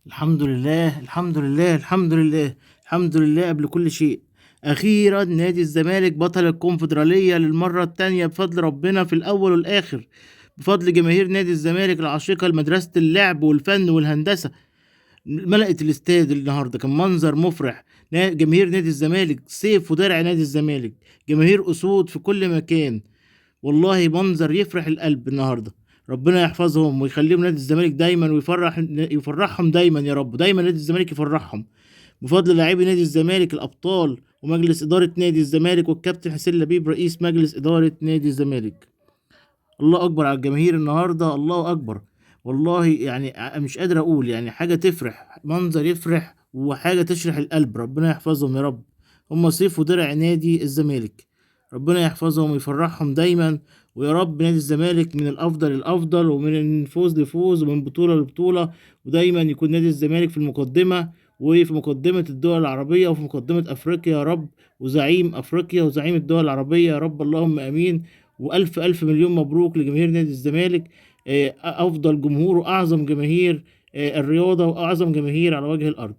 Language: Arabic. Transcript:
الحمد لله، الحمد لله، الحمد لله، الحمد لله قبل كل شيء. أخيرا نادي الزمالك بطل الكونفدرالية للمرة التانية بفضل ربنا في الأول والآخر، بفضل جماهير نادي الزمالك العاشقة لمدرسة اللعب والفن والهندسة. ملأت الاستاد النهارده، كان منظر مفرح. جماهير نادي الزمالك سيف ودرع نادي الزمالك، جماهير أسود في كل مكان. والله منظر يفرح القلب النهارده. ربنا يحفظهم ويخليهم نادي الزمالك دايما، يفرحهم دايما يا رب، دايما نادي الزمالك يفرحهم. بفضل لاعبي نادي الزمالك الابطال ومجلس اداره نادي الزمالك والكابتن حسين لبيب رئيس مجلس اداره نادي الزمالك. الله اكبر على الجماهير النهارده، الله اكبر. والله يعني مش قادر اقول، يعني حاجه تفرح، منظر يفرح وحاجه تشرح القلب. ربنا يحفظهم يا رب. هم صيف ودرع نادي الزمالك. ربنا يحفظهم ويفرحهم دايما. ويا رب نادي الزمالك من الافضل الافضل، ومن فوز لفوز، ومن بطوله لبطوله، ودايما يكون نادي الزمالك في المقدمه، وفي مقدمه الدول العربيه، وفي مقدمه افريقيا يا رب، وزعيم افريقيا وزعيم الدول العربيه يا رب، اللهم امين. والف الف مليون مبروك لجماهير نادي الزمالك. افضل جمهور واعظم جماهير الرياضه، واعظم جماهير على وجه الارض.